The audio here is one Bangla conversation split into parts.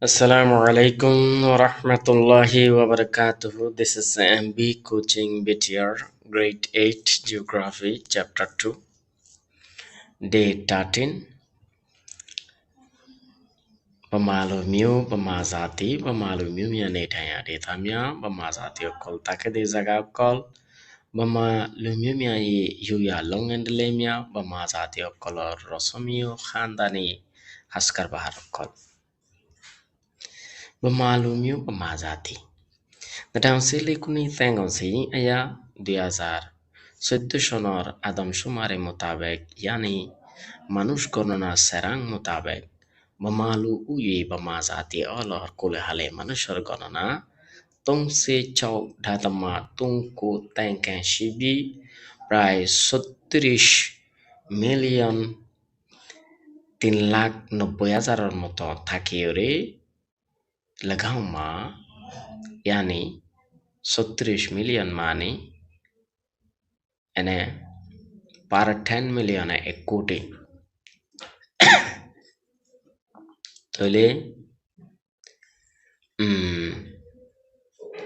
Assalamu alaikum wa rahmatullahi wa barakatuh. This is MB Coaching BTR, Grade 8 Geography, Chapter 2, Day 13. Pamalumiu, pamazati, pamalumiu ya netanya detamya, pamazati okol takade zaga okol, pamalumiu ya yuya longendelemya, pamazati okol rosomiu khandani haskar bahar okol. Pamalumiu, pamazati. Nadansili kuni thengonsi aya 2014 সনের আদমশুমারি মোতাবেক यानी মানুষ গণনা সেরাং মোতাবেক bamalu uyi bamazati olor kule hale মানুষের গণনা tongse chau dhatama tungku tengken shibi প্রায় 36 মিলিয়ন 3,90,000 মতো থাকিওরে লাগাউমা yani 36 মিলিয়ন মানে এনে par 10 মিলিয়ন 1 কোটি তাহলে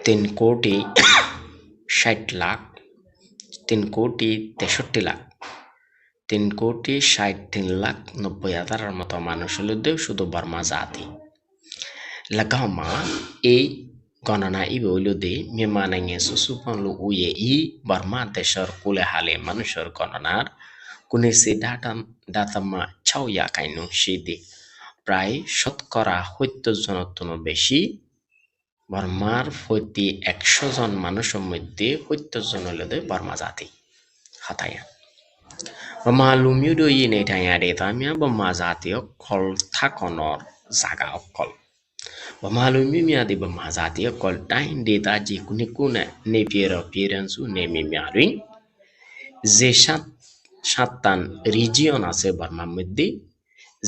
3 কোটি 60 লাখ 3 কোটি 63 লাখ 3 কোটি 63 লাখ 90,000 মতো মানুষ হলো শুধু বর্মা জাতি লাগাউমা এই গণনা ইবে হইল দে মেমানাঙে সুসুপানলো উয়ে ই বর্মা দেশের কুলে হালে মানুষের গণনার কোনে সে ডাতামা ছাউয়া কাইনু সিদে প্রায় 70% জনের বেশি বর্মার প্রতি 100 জন মানুষের মধ্যে 70 জন হইল দে বর্মা জাতি হাতায়া বমালুমিউদো ই নেটায়া দেতামিয়া বর্মা জাতীয় কল থাকনর জাগা অকল Bamalumimia de bamazati kol tain data ji kunikuna ne piransu ne mimiaring যে সাতটান রিজিয়ন আছে বার্মার মধ্যে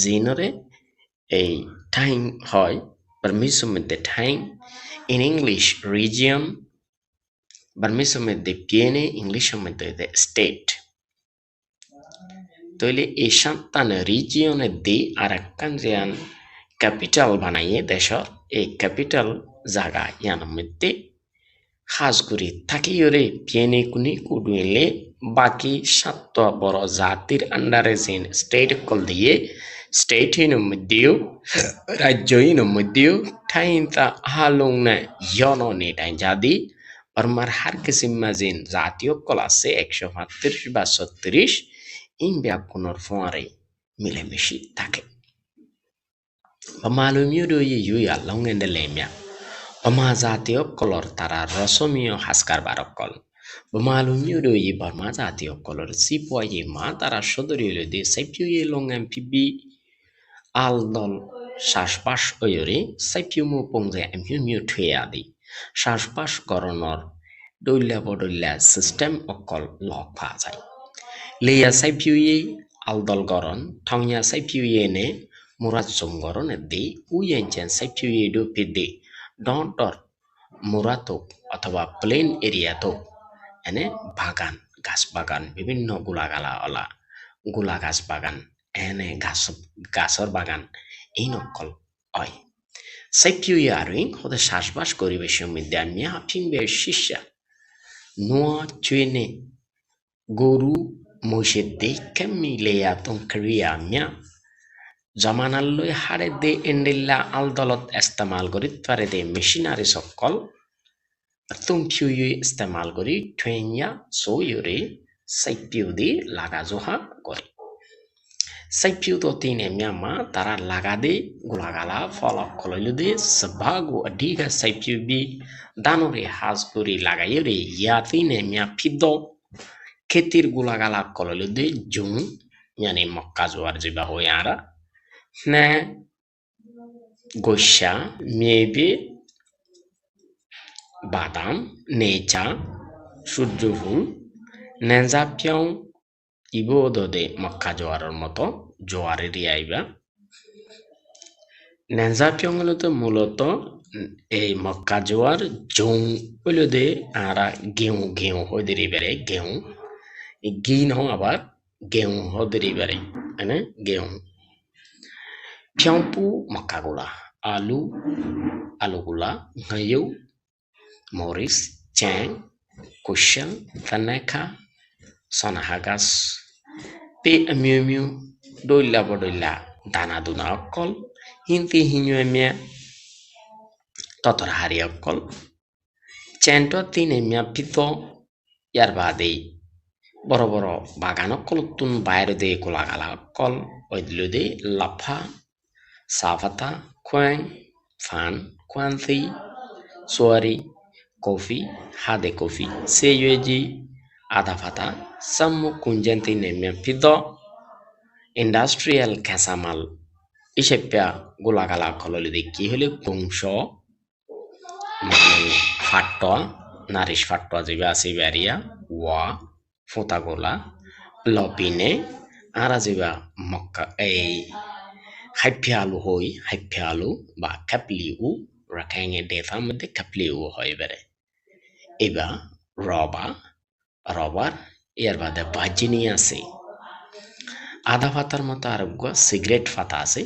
জিনরে এই টাইম হয় বার্মিসের মধ্যে টাইম ইন ইংলিশ রিজিয়ন বার্মিসের মধ্যে পিএনএ ইংলিশের মধ্যে স্টেট তাহলে এই সাতটান রিজিয়নের দি আর একখান যেন ক্যাপিটাল বানাইয়ে দেশের এই ক্যাপিটাল জায়গা ইয়ানোর মধ্যে খাস করে থাকিওরে পিএনএ কুনি কুডুইলে বাকি 7টা বড় জাতির আন্ডারে যেন স্টেট কল দিয়ে স্টেট ইনের মধ্যেও রাজ্য ইনের মধ্যেও ঠাইনতা হালুংনা ইয়নো নেটাই জাদি বর্মার হার কিসিমা যেন জাতীয় কল আছে 135 বা 36 ইন ব্যাকুণর ফোয়ারে মিলেমিশি থাকে Bamalumiudo yi yuya longendelemya. Bamazatio color tara rosomio haskar barokol. Bamalumiudo yi bamazatio color sipo yi ma tara shodorio de sepio yi longen pibi aldol shashbash oyori sepio mu pongze emhiu tweadi. Shashbash koronor doilla system okol lok pazai. Leia sepio yi aldol goron tongya sepio yi ne Murat Songoron di uyenchen septuyedo pide dontor murato অথবা প্লেন এরিয়াতো এনে বাগান গাছ বাগান বিভিন্ন গোলা গাছ বাগান এনে গাছর বাগান এই নকল হয় septuyaring হতে শ্বাসবাস পরিবেশের মধ্যে আমি হাফিংবে শিষ্যা নোয়া চুয়েনে গরু মহিষের দেখে মিলেয়া তঙ্করিয়া মিয়া Zamanalloy hare de endilla aldolot istemal gori tware de machinery sokkol tumpiuyu istemal gori twenya soyure saipiu de lagajoha gori saipiu to tine myama tara lagade gulagala follow koloilu de sabagu adiga saipiu bi danore has gori lagayure yatine mya pido ketir gulagala koloilu de jung yani mokkazuar jiba hoyara Ne Gosha, maybe Badam, Necha, Sujuful, Nenzapion, Ibodo de Makajoar Moto, Joariaiba. Nenzapion Muloto, a Makajoar, Jung, Ulode, Ara, Geun, Hodribere, Geun, a Gin Hoabar, Geun Hodribere, and Geun. Piampu makagula আলু আলুগুলা ngayon Morris Chang Kushal Tanaka Sonahagas Pe Amiu Doila Bodoila Dana Duna Okol Hinti Hinuemia Totorhari Okol Chento Tinemia Pito Yarbade বড় বড় বাগান অকলতুন বাইরে দিয়ে কোলাগালা অকল ওইদলুদে লাফা সাফাতা কোয়াং ফান কোয়ান্থি সোয়ারি কফি হাদে কফি সেয়ুজি আদাফাতা সাম্মু কুঞ্জেন্তি নেমে পিদ ইন্ডাস্ট্রিয়াল ক্যাসামাল ইসেপ্যা গোলাগালা কললিদে কি হলে বংশ মানে ফাট্টয়া নারিশ ফাট্টয়া যেবে আছে ব্যারিয়া ওয়া Fotagola, Lopine, Araziba Mokka a Hypialu hoi, Hypialu, ba Capliu, Rakang de Tham de Capliu hoibere. Eba, Robber, Erba the Virginia say. Ada fatar মতো আরোগ্য সিগারেট ফাতা আছে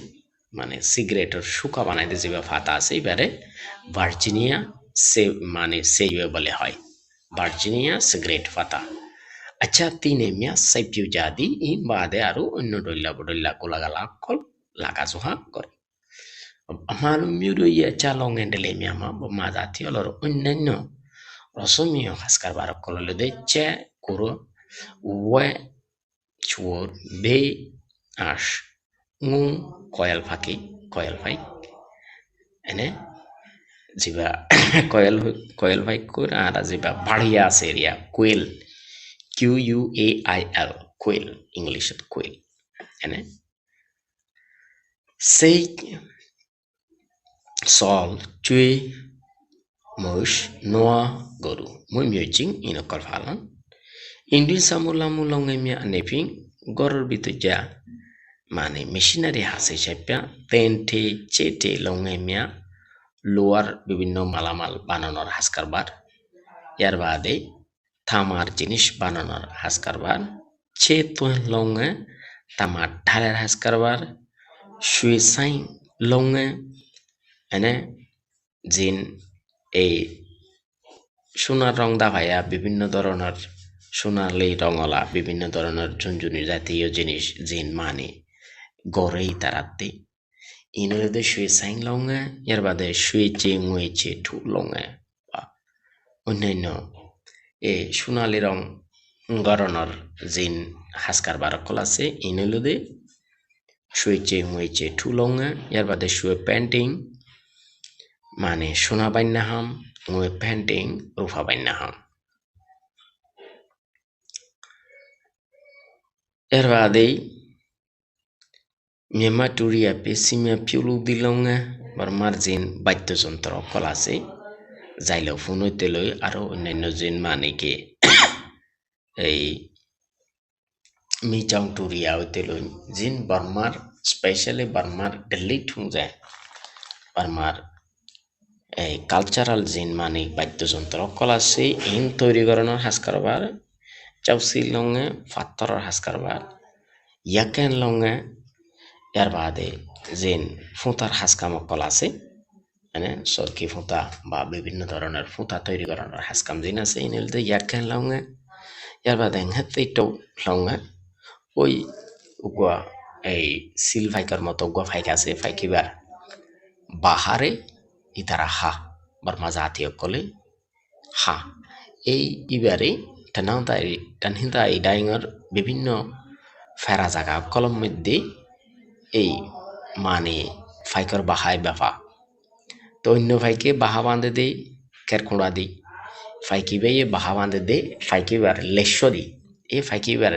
মানে সিগারেটের শুকা বানাই দিয়ে যে ফাতা আছে এবারে ভার্জিনিয়া সে মানে সেইবে বলে হয় ভার্জিনিয়া সিগারেট ফাতা আচ্ছা তিনেমিয়া সাইপিউ জাদি ইন বাদে আরো অন্য ডল্লা বডল্লা কোলাগালা কল লাগাজোহা করে আমালু মিউরো ইয়া চালং এন্ডেলেমিয়া মা বমা জাতি অলর অন্যান্য রসমিয় হাসকার বারক কললে দেচ্ছে কুরো ওয়ে চুর বে আশ ngу koyal fai ene jiba koyal fai kur ara jiba badhiya seria quail quail quail english quail ene sei sol chui mosh noa goru moi myojing ino kalfalan indin samula mulongemia neping goror bituja মানে মেশিনারি হাসে হিসেবে তেন্টে চেটে লঙ্গেমিয়া লোয়ার বিভিন্ন মালামাল বানানোর হাস কারবার এর বাদে থামার জিনিস বানানোর হাস কারবার চেতো লঙ্গে তামার ঢালের হাস কারবার সুইসাই লঙ্গে এনে জিন এই সোনার রং দাভাইয়া বিভিন্ন ধরনের সোনালি রঙলা বিভিন্ন ধরনের ঝুনঝুনি জাতীয় জিনিস জিন মানে গড়েই তারাতে ইনলে শুয়ে সাইং লঙ্গে এর বাদে শুয়ে চে মুয়ে চে ঠু লঙ্গে বা অন্যান্য এ সোনালি রং গড়নের জিন হাসকার বারকল আছে ইনলে শুয়ে চে মুয়ে চে ঠু লঙ্গে এর বাদে শুয়ে পেন্টিং মানে সোনা বাইন্না হাম মুয়ে পেন্টিং রুফা বাইন্না হাম এর বাদেই মেমা টুরিয়া পেসিমিয়া পিউলু দিলঙ্গে বর্মার জিন বাদ্যযন্ত্র কল আছে যাইল ফোন হইতে লই আরো অন্যান্য জিন মানিকে এই মিচাং টুরিয়া হইতে লই জিন বর্মার স্পেশালি বর্মার দিল্লি ঠুং যায় বর্মার এই কালচারাল জিন মানিক বাদ্যযন্ত্র কল আছে ইন তৈরি করানোর হাস কারবার চাউসি লঙ্গে ফাত্তরের হাস কারবার ইয়াকেন লঙ্গে এর বাদে জিন ফুঁতার হাসকাম কল আছে মানে সরকি ফুঁতা বা বিভিন্ন ধরনের ফুঁতা তৈরি করানোর হাসকাম জিন আছে ইনলতে ইয়াকেন লঙ্গে এর বাদে হেতেইটাও লঙ্গে ওই উগুয়া এই সিল ফাইকার মতো উগুয়া ফাইক আছে ফাইকিবার বাহারে ইতারা হা বর্মা জাতীয় কলে হা এই ইবারে টানহিতা এই ডাইঙর বিভিন্ন ফেরা জায়গা কলম মধ্যে এই মানে ফাইকর বাহায় ব্যাপা তো অন্য ভাইকে বাহা বাঁধে দেই কেরকুড়া দিই ফাইকি ভাই বাহা বাঁধে দে ফাইকিবার লেস্য দি এই ফাইকিবার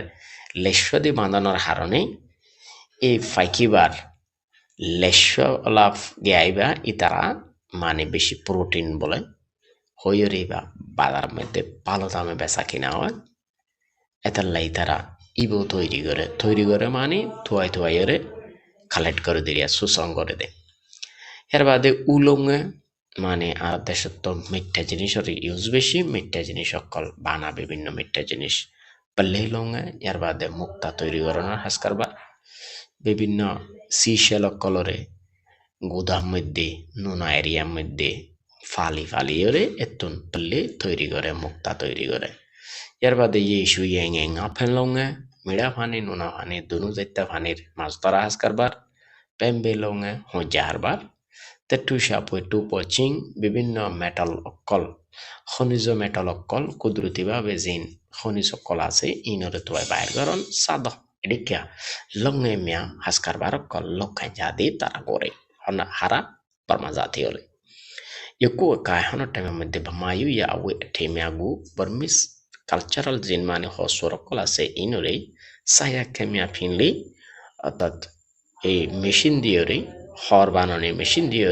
লেস্য দি বাঁধানোর কারণে এই ফাইকিবার লেস্য লাভ গেয়াইবা ইতারা মানে বেশি প্রোটিন বলে হইরে বা বাজার মধ্যে ভালো দামে বেচা কিনা হয় এটার লাই তারা ইবো তৈরি করে মানে থুয়াই কালেক্ট করে দিয়ে সুসং করে দেয় এর বাদে উলঙ্গে মানে আর দেশের তো মিথ্যা জিনিসের ইউজ বেশি মিথ্যা জিনিস সকল বানা বিভিন্ন মিথ্যা জিনিস পাল্লে লঙ্গে এর বাদে মুক্তা তৈরি করানোর হাস কারবার বিভিন্ন সিশেল কলরে গুদাম মধ্যে নোনা এরিয়ার মধ্যে ফালি ফালি করে এতুন পল্লে তৈরি করে মুক্তা তৈরি করে ইয়ার বাদে ইসু ইয়েং এং আফেন লঙ্গে মিড়া ফানি নোনা ফানি দুনু যাইতা ফানির মাছ ধরা হাজ কারবার পেম্বে লঙ্গে হজ্জা হারবার তেটু সাপই টু পচিং বিভিন্ন মেটাল অকল খনিজ মেটাল অকল কুদরতিভাবে জিন খনিজ অকল আছে ইনরে তুয়াই বাইর করন সাদ এদিকা লঙ্গে মিয়া হাজ কারবার অকল লক্ষাই জাদি তারা করে হারা বর্মা জাতি হলে Yaku kai hano time mধ্যে bamayu ya awe temiagu Burmese cultural jin মানে হসরকল আছে ইনরে সায়া কেমিয়া ফিনলি অর্থাৎ এই মেশিন দিয়ে হর বানানোর মেশিন দিয়ে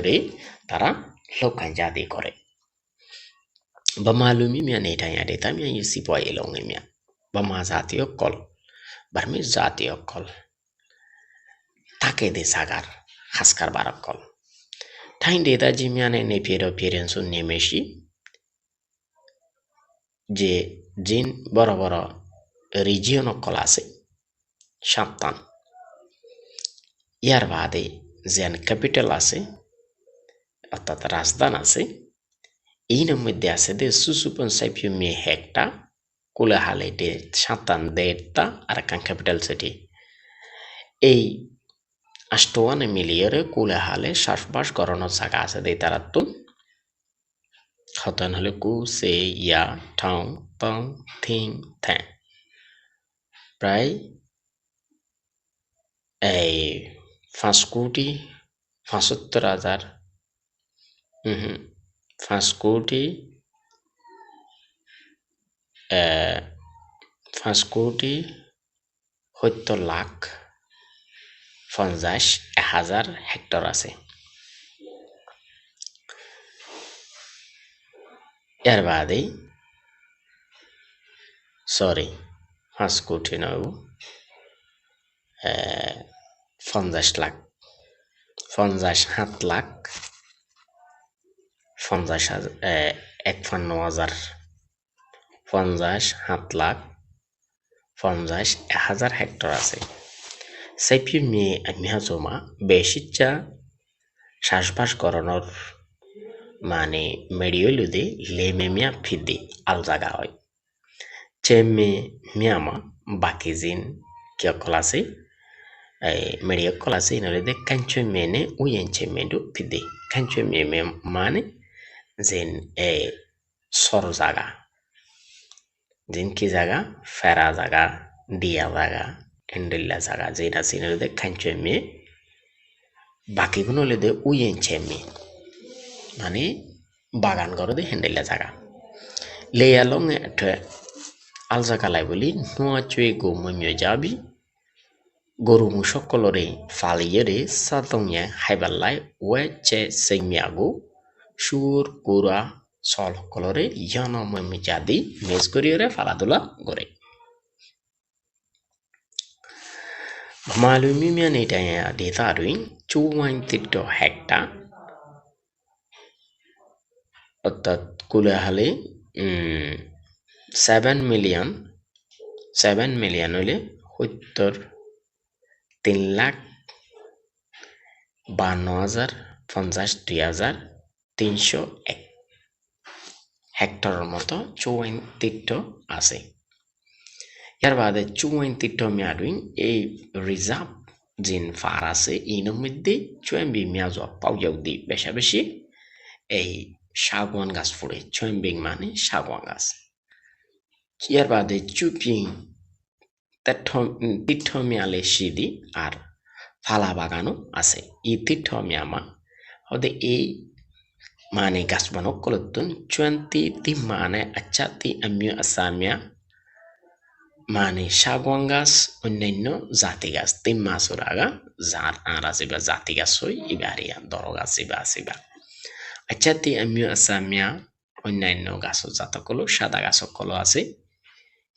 তারা লোকান জাতি করে বামালুমি মিয়া নেটা ya deta মিয়া ইসি পয় এলঙ্গে মিয়া বামা জাতীয় কল Burmese জাতীয় কল তাকে দে সাগার হাসকার বারকল Tain data jimiane ne piero pirensu nemeshi যে জিন বড় বড় রিজিয়ন কল আছে সাতটান ইয়ার বাদে যেন ক্যাপিটাল আছে অর্থাৎ রাজধান আছে এই মধ্যে আছে দে সুসুপন সাইপিউ মি হেক্টা কুলে হালে দে সাতটান দেড়টা আর কান ক্যাপিটাল সিটি এই আষ্টওয়ানে মিলিয়ে কুলে হালে শ্বাসবাস করানোর জায়গা আছে দে তারা তো হতন হলে কু সে ইয়া ঠাউ টং থিং থ্যাং প্রায় এই ৫,৭৫,০০০ ৫,৭০,৫০,০০০ হেক্টর আছে এর বাদে সরি ৫,০০,০০০ নয় ৫০,০০,০০০ ৫৭,০০,০০০ ৫১,৫০,০০০ ৫৭,০০,০০০ ৫০,০০০ হেক্টর আছে সাইপি মিয়া জমা বেশিচ্ছা শ্বাসবাস করানোর মানে মেডিওলুদে লেমে মিয়া ফিদে আল জাগা হয় চেমে মিয়ামা বাকি জিন কিয়কল আছে মেডিয়কল আছে ইনলে কাঞ্চে মেনে উইয়েনচে মেডু ফিদে কাঞ্চে মেমে মানে জিন সর জাগা জিন কি জাগা ফেরা জাগা দিয়া জাগা এন্ডেল্লা জাগা জিন আছে ইনলে কাঞ্চে মে বাকিগুলো হলে উইয়েনচে মে মানে বাগান করে দে হেন্ডেল্লা জাগা লেয়ালং আল জাগালাই বলি নোয়া চুয়ে গো মমিও যাবি গরু মুসকলরে ফালিয়ে সাতংয়ে হাইবাল্লাই ওয়ে চে সেমিয়াগো সুর কুরা সল কলরে ইয়ানা মমি জাদি মেজ করিয়ে ফালাদুলা করে মালুমি মিয়া নেটা ডেটা রুইং ৪ হেক্টর অর্থাৎ কুলে হালে 7 মিলিয়ন হলে ৩,৫২,৫০,২,৩০১ হেক্টরের মতো ৩৪ আছে ইয়ার বাদে ৩৪ মেয়াদুইং এই রিজার্ভ জিন ফার আছে ইনের মধ্যে ২৪ মেয়াজ পাউয়াও দি বেশা বেশি এই শাগুয়ান গাছ ফুড়ে ২৪ মানে শাগুয়ান গাছ ইয়ার বাদে চুপিং তীর্থমিয়ালে সিদি আর ফালা বাগানও আছে এই তীর্থমিয়ামা হতে এই মানে গাছ বানক কলতুন ২৪ মানে আচ্ছা তি আমিও আসামিয়া মানে শাগুয়ান গাছ অন্যান্য জাতি গাছ ৩ মাসের আগা যার আর আসিবা জাতি গাছ হই ইবারিয়া দর গাছ ইবা আসিবা আচ্ছা তি আমিও আসামিয়া অন্যান্য গাছ জাতকলো সাদা গাছ সকল আছে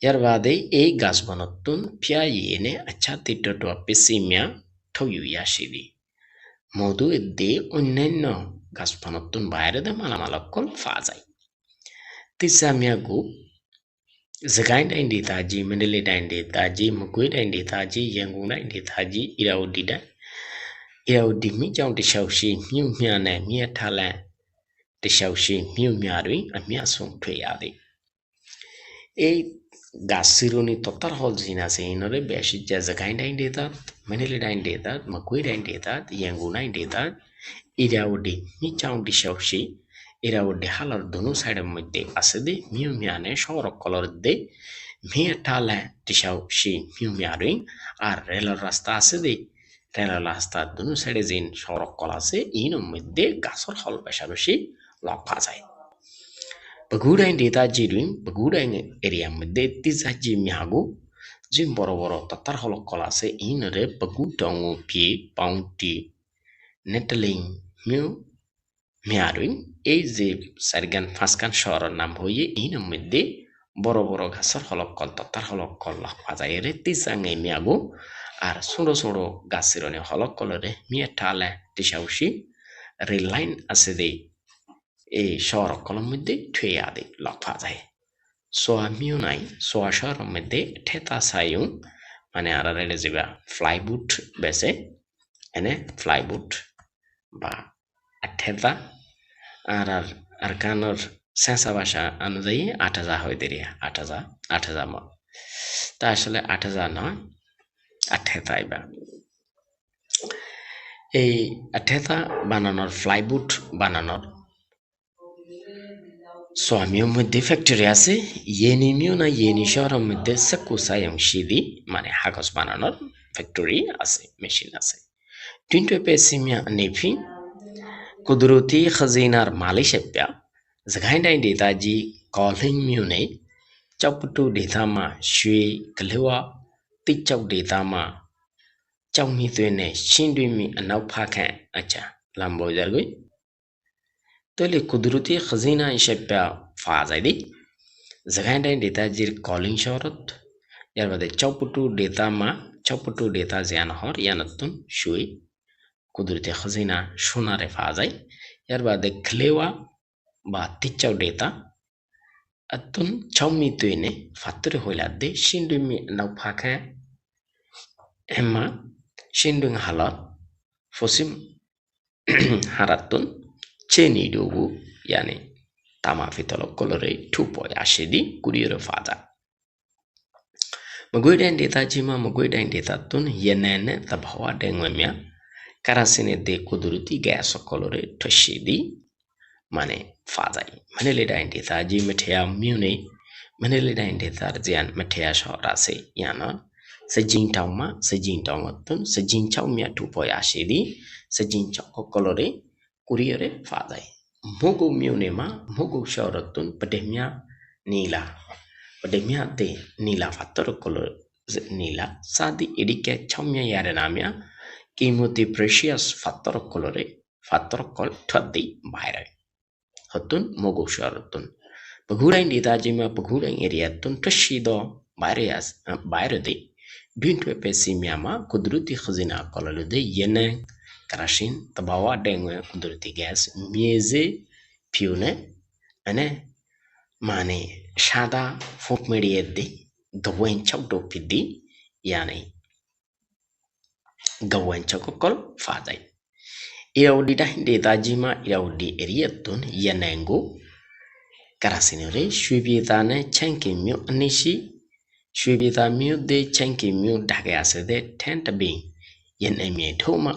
ইয়ার বাদে এই গাছ বনতুন ফিয়া ইয়েনে আচ্ছা তিটো পেসিমিয়া থইয়া সিদি মধু দে অন্যান্য গাছ বনতুন বাইরে দে মালামালকল ফা যায় তিসামিয়া গু জাগাই ডাইন্ডি তাজি মেন্ডেলে ডাইন্ডি তাজি মুকুই ডাইন্ডি তাজি ইয়াঙ্গু ডাইন্ডি তাজি ইরাউডি die Irao di mi chong di shao shi miu mia ne mia talan di shao shi miu mia rin a mia song tue ya di. E gasironi totar hol zina se inore beshi jaza kain dain detat, manili dain detat, makui dain detat, yangu dain detat, irao di mi chong di shao shi irao di halar dunu side মধ্যে আছে de miu mia ne shorok color de mia talan di shao shi miu mia rin আর রেলের রাস্তা আছে de রেলের রাস্তার দুনো সাইডে যেন সড়ক কল আছে ইনোর মধ্যে গাছর হল বেশাবেশি লক্ষা যায় Pagudain data jirin pagudain area mede tisa ji mihago jin boro boro tatar holo kolase inere pagudongo pie paunti neteling miu miarin এই যে সারগান ফাসকান শহরের নাম হয়ে ইন মধ্যে বড় বড় গাছের হলকল তার হলকল পাজায় রে তিসাঙ্গে মিয়াগো আর ছোট ছোট গাছের হলকলরে মিয়া ঠালে টিসাউসি রেল লাইন আছে দে এই শহরকলের মধ্যে থুয়ে আদে লক পাজায় সোয়া মিউ নাই সোয়া শহরের মধ্যে ঠেতা সাইং মানে আর রেলে যাবা ফ্লাইবুট বেসে এনে ফ্লাইবুট বা ঠেতা আর কানোর সেন্সা ভাষা অনুযায়ী ৮০০০ হয়ে দেরিয়া ৮০০০ মত তা আসলে ৮০০০ নয় ৮০০০ বা এই ৮০০০ বানানোর ফ্লাইবুট বানানোর সোয়ামিও মধ্যে ফ্যাক্টরি আছে ইয়েনিমিও না ইয়েনি শহরের মধ্যে সাকুসায়ং সিদি মানে কাগজ বানানোর ফ্যাক্টরি আছে মেশিন আছে টুইন্টো পেসিমিয়া নেফি কুদরতি খাজিনার মালিক সেপ্যা জাগাইন্ডাই দেতাজি কলিং মিউনে চাপটু দেতামা শুই কলেওয়া তিচাউ দেতামা চাউমি তুইনে শিন্ডুইমি আনাউ ফাখান আচ্ছা লাম্বো জারগুই তলে কুদরতি খাজিনা সেপ্যা ফাজাইদি জাগাইন্ডাই দেতাজির কলিং শহরত এর বাদে চাপটু দেতা জিয়ান হর ইয়ানতুন শুই কুদরতি খাজিনা সোনারে ফাজাই এর বাদে খলেওয়া বা তিচাউ দেতা atun chawmi tuine fattore hoiladde shindumi naupaka emma shindung halat fosim haratun cheni dogu yani tama fitolo kolore 2.80 kuriero fada magoiden data jima magoiden data tun yenene tabhawa dengwemya karasine de kuduruti gas kolore toshidi মানে ফাজাই মানে লেডাইন দেতা জি মেথিয়া মিউনে মানে লেডাইন দেতার জিয়ান মেথিয়া শহর আছে ইয়ানা সেজিং টাউং তুন সেজিং চাউ মিয়া 2.80 দি সেজিং চাউ কলরে কুরিয়রে ফাজাই মোগো মিউনে মা মোগো শহর তুন পডেমিয়া তে নীলা ফাতর কলর নীলা সাদি এডিকে চাউমিয়া ইয়ারে নামিয়া কিমোতি প্রেশিয়াস ফাতর কল ঠদ্দি বাইরে hatun mogo sharatun pagudain ditajima pagudain area tun tashido bayre de bintu pesimiyama kudruti khazina kolalude yene karashin tabawa dengwe kudruti gas mieze piune ane mane shada folk media de gawen chawdo pidi yani gawen chakokol fadai Iraudi dahinde tajima iraudi eriatun yanengo karasinore shwibitane chanke myo anishi shwibita myo de chanke myo dage asede tenta bing yaneme thoma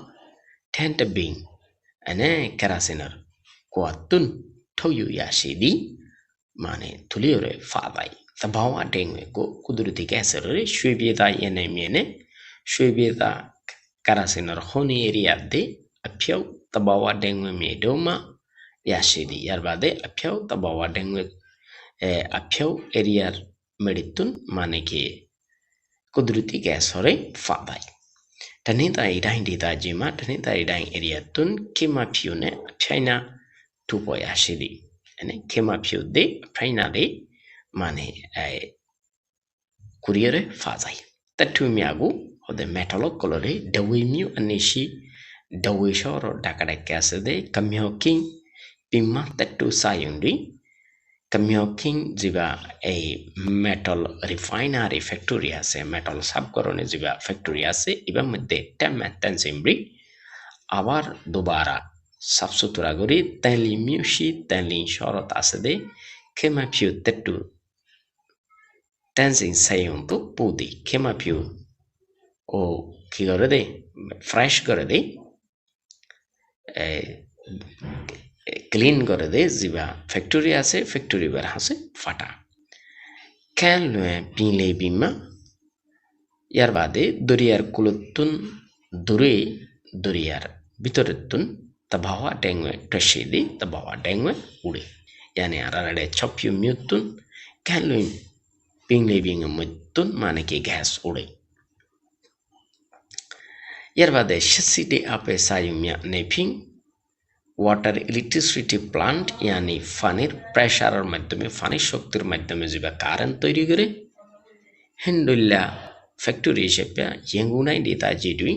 tenta bing ane karasinor kwatun thoyu yashidi mane tuliore fadai tabawa dengwe ko kuduruti gasere shwibita yaneme ne shwibita karasinor honi area de apyau tabawa dengwe me doma yashidi yarbade apyau tabawa dengwe apyau area meditun মানে কি kudruti gas hore fadai tanita idain dita jima tanita idain area tun kema piune apyaina 2.80 ene kema piu de apyaina de মানে kuriere fadai tatu miagu hode metal colore dawe miu anishi dawe shoro dakada kasede kamyoking pimma tatu sayundi kamyoking jiba a metal refinery factory ase metal subkorone jiba factory ase iba modde temmen tensimbri আবার দুবারা সাফ সুতরা করে তেলি মিউসি তেলি শরত আছে দে খেমা ফিউ তেটু টেন্সিং সাইয়ন্তু পুদি খেমা ফিউ ও কি করে দে ফ্রেশ করে দে ক্লিন করে দে জিবা ফ্যাক্টরি আছে ফ্যাক্টরি বার হাসে ফাটা খেল লুয়ে পিলে বিমা ইয়ার বাদে দরিয়ার কুলতুন দূরে দরিয়ার ভিতরের তুন তাবাওয়া ডেঙ্গে টসে দি তাবাওয়া ডেঙ্গে উড়ে yani ararade chopyu myutun খেলুই Pingle বিঙে মৃত্যুন মানে কি গ্যাস উড়ে ইয়ার বাদে সেসিডে আপে সায়ুমিয়া নেফিং ওয়াটার ইলেকট্রিসিটি প্লান্ট ইয়ানি ফানির প্রেসারের মাধ্যমে ফানির শক্তির মাধ্যমে যে কারেন্ট তৈরি করে হেন্ডুল্লা ফ্যাক্টরি হিসেবে ইয়েঙ্গুনাই দিতা জিডুই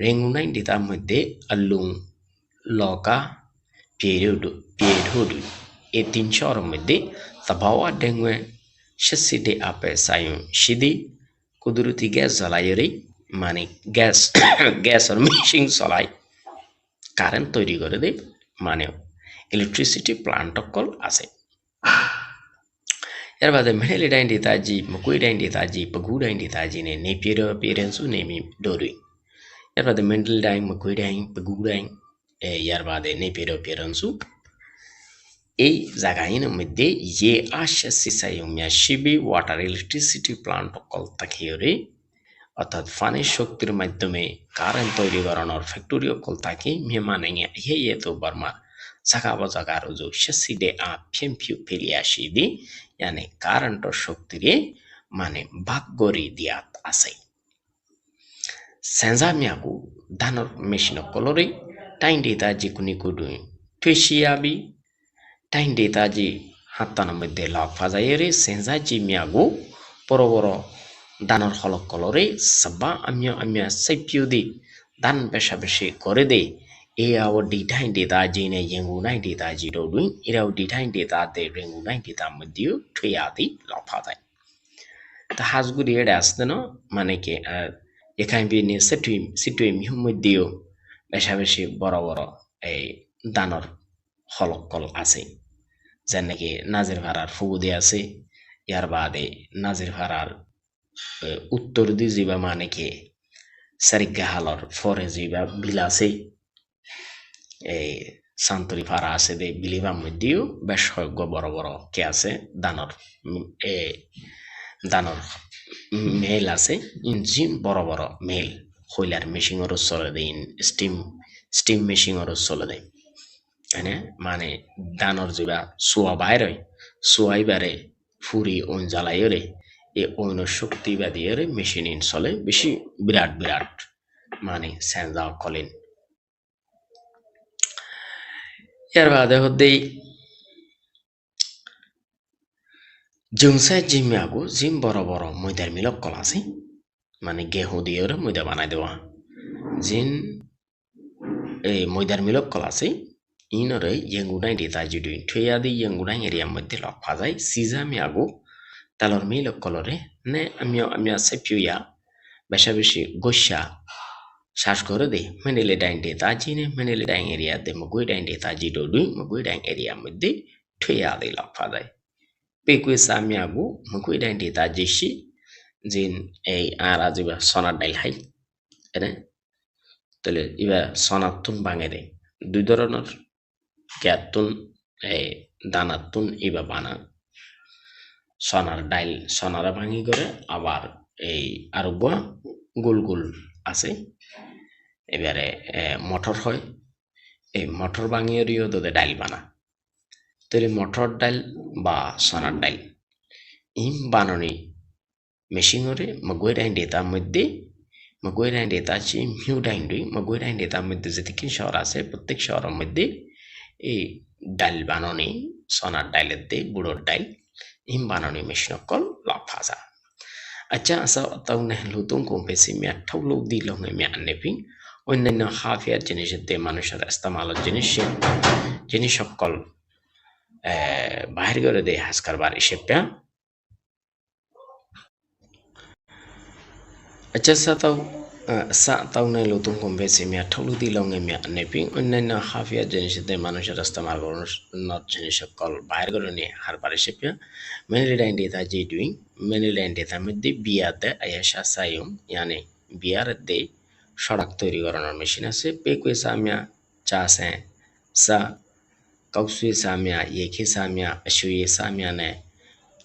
রেঙ্গুনাই দিতার মধ্যে আলুং লকা পিয়েডুডু এই তিন শহরের মধ্যে তাবাওয়া ডেঙ্গুয়ে সেসিডে আপে সায়ুম সিদি কুদরতি গ্যাস জ্বালাইরে মানে গ্যাসের মেশিন চলাই কারেন্ট তৈরি করে দেয় মানে ইলেকট্রিসিটি প্লান্ট অকল আছে এর বাদে মেহেলি ডাইন দিতাজি মকুই ডাইন দিতাজি পগু ডাইন দিতাজি নে নেপিয়ের পেরেন্টসু নেমি ডোরি এর বাদে মেন্টাল ডাইন মকুই ডাইন পগু ডাইন ইয়ার বাদে নেপিয়ের পেরেন্টসু এই জায়গার মধ্যে ইয়ে আসে সিসাইমিয়া শিবি ওয়াটার ইলেকট্রিসিটি প্লান্ট অকল তাকিয়ে অর্থাৎ ফানির শক্তির মাধ্যমে কারেন্ট তৈরি করানোর ফ্যাক্টরি অকল তাকে মেহমানে ইয়ে তো বর্মার জাগা জাগার যে সেসিডে ফেম ফিউ ফেলি আসি দি মানে কারেন্টর শক্তিরে মানে ভাগ্যরি দিয়াত আছে সেঞ্জামিয়াকু ধানর মেশিন কলরে টাইম দিতা যিকুনি কুডুই টুইশিয়াবি টাইম দিতা জি হাত্তানোর মধ্যে লক ফাজাইরে সেঞ্জা জি মিয়াগু বড় বড় দানর হলক কলরে সাবা আমিয়া সাইপিউদি দান বেশা বেশি করে দে এ আও ডিটাইন দিতা জিনে ইয়েঙ্গু নাই দিতা জি ডুই এরাও ডিটাইন দিতা দে রেঙ্গু নাই দিতা মধ্যে ঠুইয়াদি লক ফাজাই তা হাজগুড়ি এড়ে আসতে ন মানে কি এখানে বিয়ে সিটুই মিহু মধ্যেও বেশা বেশি বড় বড় এই দানর হলক কল আছে যেন নাকি নাজির ভাড়ার ফুবুদে আছে ইয়ার বাদে নাজির ভাড়ার উত্তর দি যাবা মানে কি সারিগা হালর ফরে যাবা বিল আছে এই সান্তরি ফাড়া আছে দে বিলিবার মধ্যেও বেশ কয়েক বড় বড় কে আছে দানর দানর মেল আছে ইঞ্জিন বড় বড় মেল হইলার মেশিনেরও চলে দেয় স্টিম মেশিনেরও চলে দেয় মানে দানর যেবা সোয়া বাইরে সোয়াইবারে ফুরি ওন জ্বালাইরে এ অন্য শক্তি বাদিয়ে মেশিন চলে বেশি বিরাট মানে সেঞ্জা কলেন এর বাদে হতেই জংসা জিমিয়াগু জিম বড় বড় ময়দার মিলক কল আছে মানে গেহু দিয়ে ময়দা বানাই দেওয়া জিন এই ময়দার মিলক কল আছে ইনরে ইয়েঙ্গুনাই দিতা জিডুই ঠুইয়াদি ইয়েঙ্গুনাই এরিয়ার মধ্যে লক ফাজাই সিজা মিয়াগু তালর মিলক কলরে নে আমিয়া সেপিউয়া বেশা বেশি গোসা শ্বাস করে দে মেনেলে ডাইন দে তাজি নে মেনেলে ডাইন এরিয়া দে মগুই ডাইন দে তাজি ডুই মগুই ডাইন এরিয়ার মধ্যে ঠুইয়াদি লক ফাজাই পেকুই সামিয়াগু মগুই ডাইন দে তাজি সি জিন এই আর আজিবা সোনার ডাইল হাই এনে তাহলে ইবা সোনার তুন ভাঙে দে দুই ধরনের গ্যাতুন এই দানাতুন ইবা বানা সোনার ডাইল সোনারা ভাঙি করে আবার এই আর গোল গোল আছে এবারে মটর হয় এই মটর ভাঙিয়ে দোদে ডাইল বানা তাহলে মটর ডাইল বা সোনার ডাইল ইম বানানি মেশিনরে মগুই ডাইন ডেতার মধ্যে মগুই ডাইন ডেতা আছে মিউ ডাইন দুই মগুই ডাইন ডেতার মধ্যে যেতিকি শহর আছে প্রত্যেক শহরের মধ্যে এই ডাইল বানানি সোনার ডাইলের দে বুড়োর ডাইল ইম বানানি মেশিন অকল লক ফাজা আচ্ছা আসা তাও না লুতুং কমপেসি মিয়া ঠাউলো দি লঙ্গে মিয়া নেপিং অন্যান্য হাফিয়ার জিনিসের দিয়ে মানুষের ইস্তেমালের জিনিস সকল বাহির করে দেয় হাজ কারবার হিসেবে আচ্ছা তাও Sa taune lutung kumbesi mia tholuti longe mia nepi অন্যান্য হাফিয়া জিনিসতে মানুষের রাস্তা মার্গর নট জিনিস কল বাইর করে নিয়ে হার পারে সেপিয়া মেনলি ডাইন ডেটা জি ডুইং মেনলি ডাইন ডেটা মধ্যে বিয়াতে আয়াসা সাইম ইয়ানি বিয়ার দে সড়ক তৈরি করানোর মেশিন আছে পেকুয়ে সামিয়া চাসে সা কাউসুয়ে সামিয়া ইয়েকে সামিয়া আশুয়ে সামিয়া নে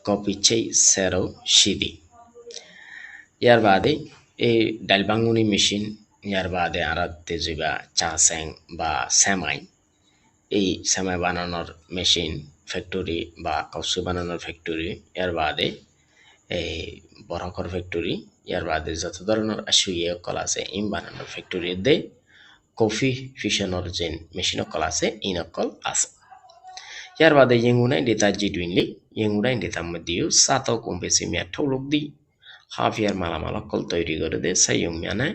কপি চেই সেরো সিদি ইয়ার বাদে এই ডাল ভাঙুনি মেশিন ইয়ার বাদে আর তেজুবা চা স্যাং বা সেমাই এই সেমাই বানানোর মেশিন ফ্যাক্টরি বা কাউসু বানানোর ফ্যাক্টরি ইয়ার বাদে এই বরকর ফ্যাক্টরি ইয়ার বাদে যত ধরনের আসুয়ে কল আছে ইম বানানোর ফ্যাক্টরি দে কফি ফিশনের যে মেশিন কল আছে ইন কল আছে ইয়ার বাদে ইয়েঙ্গুনাই ডেটা জি ডুইনলি ইয়েঙ্গুনাই ডেটার মধ্যেও সাতক কমবেশি মেয়া ঠৌলক দি হাফ ইয়ার মালামাল কল তৈরি করে দে সাইয়ুমিয়ানে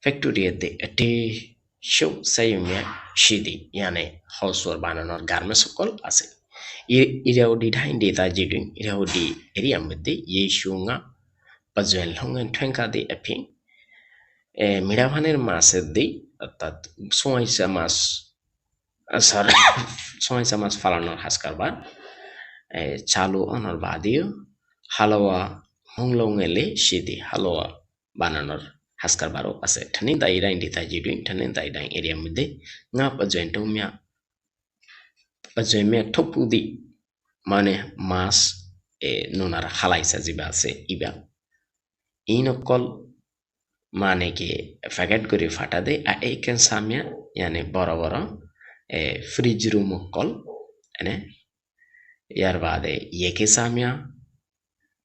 ফ্যাক্টরিয়াতে একটি show সাইয়ুমিয়া সিদি ইয়ানে হাউসওয়ার বানানোর গার্মেন্টস কল আছে ইরাও ডি ধাইন ডেটা জিডিং ইরাও ডি এরিয়ার মধ্যে ইয়েশুঙ্গা পাজওয়েল হঙ্গেন ঠেঙ্কা দি এফিং মিরাভানের মাসের দি অর্থাৎ সোয়াইসা মাস সরি সোয়াইসা মাস ফালানোর হাসকারবার চালু অনর বাদিও হালওয়া হুংলংএলে সিদি হালওয়া বানানোর হাসকারবারও আছে ঠানি দাইরাই দিতা জিডুইং ঠানি দাইরাই এরিয়া মধ্যে nga পাজয়েন্টমিয়া থপুদি মানে মাছ নুনার হালাইসা জিবা আছে ইবা ইনকল মানে কি প্যাকেট করে ফাটা দে আর এইখান সামিয়া ইয়ানে বড় বড় ফ্রিজ রুম কল এনে ইয়ার বাদে ইয়েকে সামিয়া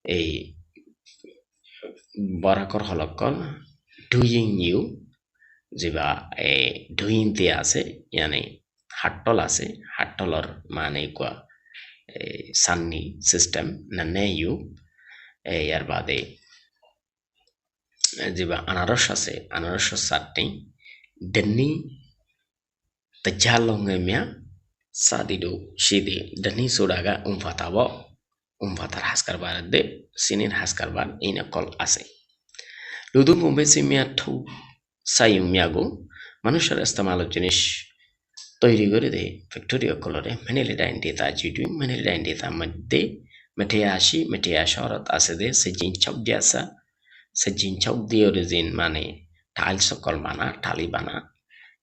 এই বরাকর হলকল ডুইং ইউ যেবা ডুইং তে আছে ইয়ানে হাট্টল আছে হাট্টলর মানে কোয়া সান্নি সিস্টেম না নে ইউ ইয়ার বাদে যেবা আনারস আছে আনারস চাটনি ডেনি তাজালংএমিয়া সাদিডু সিদি ডেনি সোডাগা উমফাতাব umfatar haskarbar de sinin haskarbar ina kol আছে লুদুম কুম্বেসি মিয়া ঠু সাইম মিয়াগো মানুষের ইস্তেমালের জিনিস তৈরি করে দেয় ফ্যাক্টরি কলরে মেনেলিডাইন ডেটা জিডুইং মেনেলিডাইন ডেটা মধ্যে মেটেয়া শরত আছে দে সেজিন চক দিয়াসা সেজিন চক দিয়ে অরিজিন মানে টাইল সকল বানা টালি বানা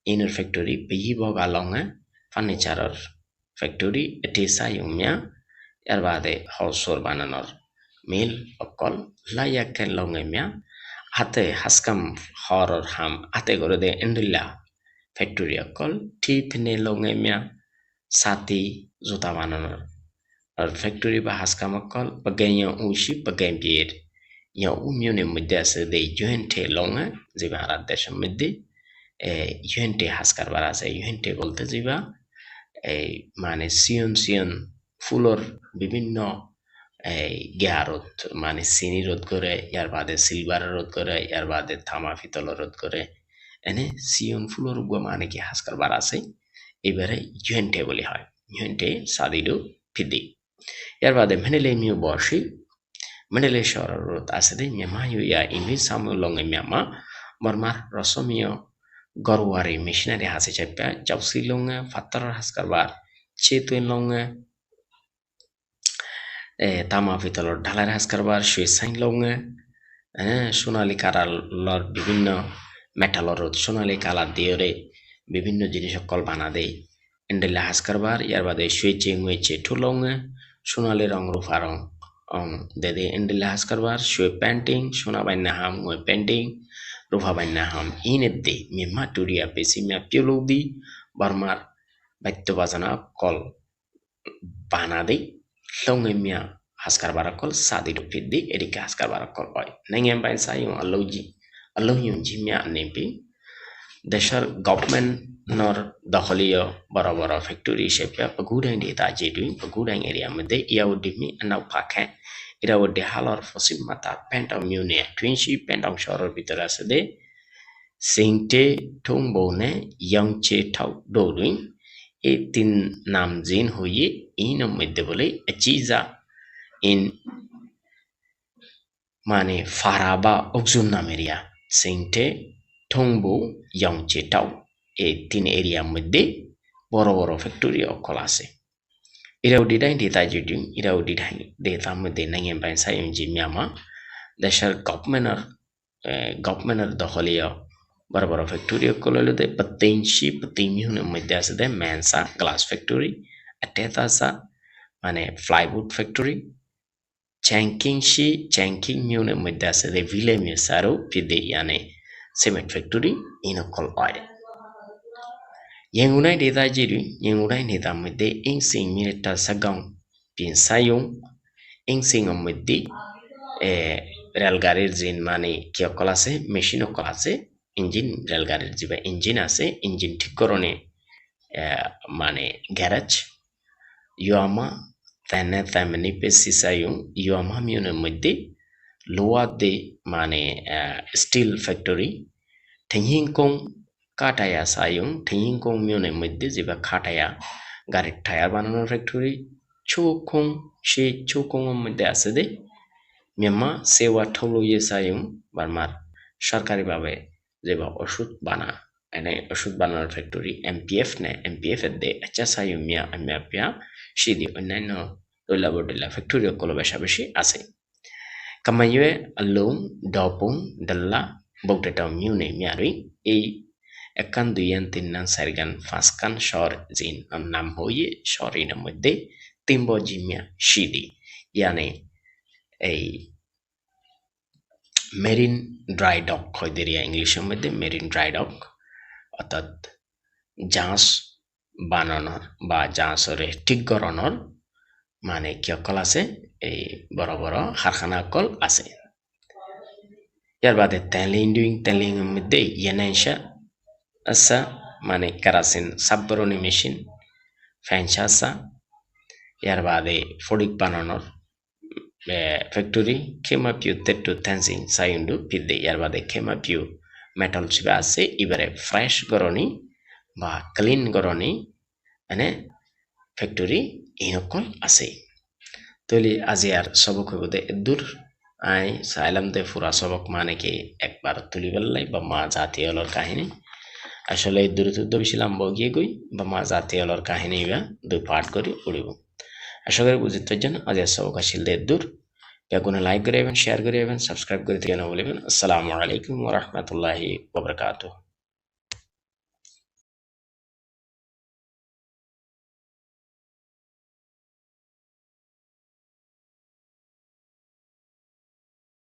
ইনর ফ্যাক্টরি পেই বগা লঙ্গে ফার্নিচারের ফ্যাক্টরি এটি সাইম মিয়া এর বাদে হাউসওয়ার বানানোর মিল অকল লাইয়াকেন লঙ্গেমিয়া হাতে হাসকাম হরর হাম হাতে করে দে এন্ডুল্লা ফ্যাক্টরি অকল টিথনে লঙ্গেমিয়া সাতি জুতা বানানোর আর ফ্যাক্টরি বা হাসকাম অকল বাগাইয়া উশি বাগাই বিয়ের ইয়া উমিউনের মধ্যে আছে দে ইউএনটে লঙ্গে যেবা আর দেশের মধ্যে ইউএনটে হাসকারবার আছে ইউএনটে বলতে যেবা এই মানে সিয়ন ফুলর বিভিন্ন গিয়ারত মানে চিনি রোধ করে ইয়ার বাদে সিলভার রোধ করে ইয়ার বাদে থামা পিতল রোধ করে এনে সিয়ন ফুলর গুয়া মানে কি হাসকারবার আছে এবারে ইউএনটে বলি হয় ইউএনটে সাদিডু ফিদি ইয়ার বাদে মেনেলে মিউ বর্ষি মেনেলে শররত আছে দে মেমায়ু ইয়া ইংলিশ সামু লঙ্গে মেমা বর্মার রসমিয় গরওয়ারি মেশিনারি হাসে চাপা চাউসি লঙ্গে ফাত্তার হাসকারবার চেতুন লঙ্গে তামা পিতলর ঢালার হাসকারবার সুইসাইন লঙ্গে সোনালি কালার বিভিন্ন মেটালর সোনালি কালার দিয়ে বিভিন্ন জিনিস সকল বানা দেয় এন্ডেলা হাসকারবার ইয়ার বাদে সুইচে মুইচে ঠুলঙ্গে সোনালি রং রূপা রং দে এন্ডেলা হাসকারবার সুই পেন্টিং সোনা বাইনা হাম মুই পেন্টিং রূপা বাইনা হাম ইনের দে মিমা টুরিয়া পেসি মিয়া পিউলৌদি বর্মার বাদ্য বাজানা কল বানা দেয় লঙ্গেমিয়া হাসকারবার কল সাদিডু ফিদি এদিকে হাসকারবার কল হয় নেঙ্গেম বাইন সাইম আল্লাহিউন জিমিয়া নেপি দেশের গভর্নমেন্ট নর দখলীয় বড় বড় ফ্যাক্টরি হিসেবে পগুডাইন ডেটা জেডুইং পগুডাইন এরিয়া মধ্যে ইয়াউডিমি নাও পাখে ইরাউডে হালর ফসিম মাতা পেন্টং মিউনিয়া টুইনশি পেন্টং শহরের ভিতরে আছে দে সিংটে ঠুংবনে ইয়ংচে ঠাউ ডোরুইং এই তিন নাম জিন হইয়ে ইন মধ্যে বলে চিজা ইন মানে ফারা বা অকজুন নামেরিয়া সিংটে থংবু ইয়ংচে টাও এই 3 এরিয়ার মধ্যে বড় বড় ফ্যাক্টরি অকল আছে ইরাও ডিডাই ডেটা জুডিং ইরাও ডিডাই ডেটা মধ্যে নাইয়েন বাই সাইম জি মিয়ামা দেশের গভর্নমেন্টের দখলীয় বড় বড় ফ্যাক্টরি অকল হলুদে পতেইমিহুনের মধ্যে আছে দে মেনসা গ্লাস ফ্যাক্টরি আটেতাসা মানে প্লাইউড ফ্যাক্টরি চ্যাংকিং মিউনের মধ্যে আছে দে ভিলে মিসারো পিদে ইয়ানে সিমেন্ট ফ্যাক্টরি ইনকল অয় Yengunai data jiru, yengunai data mede insing mineta sagam pinsayung insing mede railgarir jin মানে কি অকল আছে মেশিন অকল আছে ইঞ্জিন রেলগাড়ির যে ইঞ্জিন আছে ইঞ্জিন ঠিক করণে মানে গ্যারেজ ইউআমা তেনে তেমনি পেসিসায়ুং ইউআমা মিউনের মধ্যে লোয়া দে মানে স্টিল ফ্যাক্টরি ঠেংহিংকং কাটায়া সায়ুং ঠেংহিংকং মিউনের মধ্যে যেবা খাটায়া গাড়ির টায়ার বানানোর ফ্যাক্টরি চৌখং সেই চৌখংয়ের মধ্যে আছে দে মিয়ানমা সেওয়া ঠৌলইয়ে সায়ুং বার্মার সরকারিভাবে যেবা ওষুধ বানা এনে ওষুধ বানানোর ফ্যাক্টরি এমপিএফ নে এমপিএফ এর দে আচ্ছা সায়ুং মিয়া মিয়া সিদি অন্যান্য তৈলা বডিলা ফ্যাক্টরি অকল বেশি আছে কামাইয়ে আলুং ডপং ডাল্লা বগডেটাও মিউনে মিয়ারুই এই একান দুইয়ান তিননান চারিগান পাঁচকান শহর জিন নাম হইয়ে শহরের মধ্যে তিনব জিমিয়া সিদি ইয়ানে এই মেরিন ড্রাই ডক হইদেরিয়া ইংলিশের মধ্যে মেরিন ড্রাই ডক অর্থাৎ জাহাজ বানানোর বা জাহাজরে ঠিক করানোর মানে কি অকল আছে এই বড় বড় কারখানা অকল আছে ইয়ার বাদে তেলিং এর মধ্যে ইয়েনেনশা আছে মানে কেরাসিন সাবরনি মেশিন ফ্যানসা আছে ইয়ার বাদে ফডিক বানানোর ফ্যাক্টরি খেমাপিউ তেট্টু থেন্সিং সাইন্ডু পিদে ইয়ার বাদে খেমাপিউ মেটাল চিবা আছে এবারে ফ্রেশ গরনি বা ক্লিন গরনি মানে ফ্যাক্টরি ইনকল আছে তৈলি আজি আর সবক হইব দূর আই সাইলাম দে ফুরা সবক মানে কি একবার তুলি বেললাই বা মা জাতীয়লর কাহিনী আসলে দূরত্ব বেশি লম্বা গিয়ে গই বা মা জাতীয়লর কাহিনী বা দুই পার্ট করে উড়িব আশা করি বুঝতে পারছেন আজ সবক আসিল দে দূর বেগুনে লাইক করে শেয়ার করে সাবস্ক্রাইব করে দিয়ে বলবেন আসসালামু আলাইকুম ওয়া রাহমাতুল্লাহি ওয়া বারাকাতুহু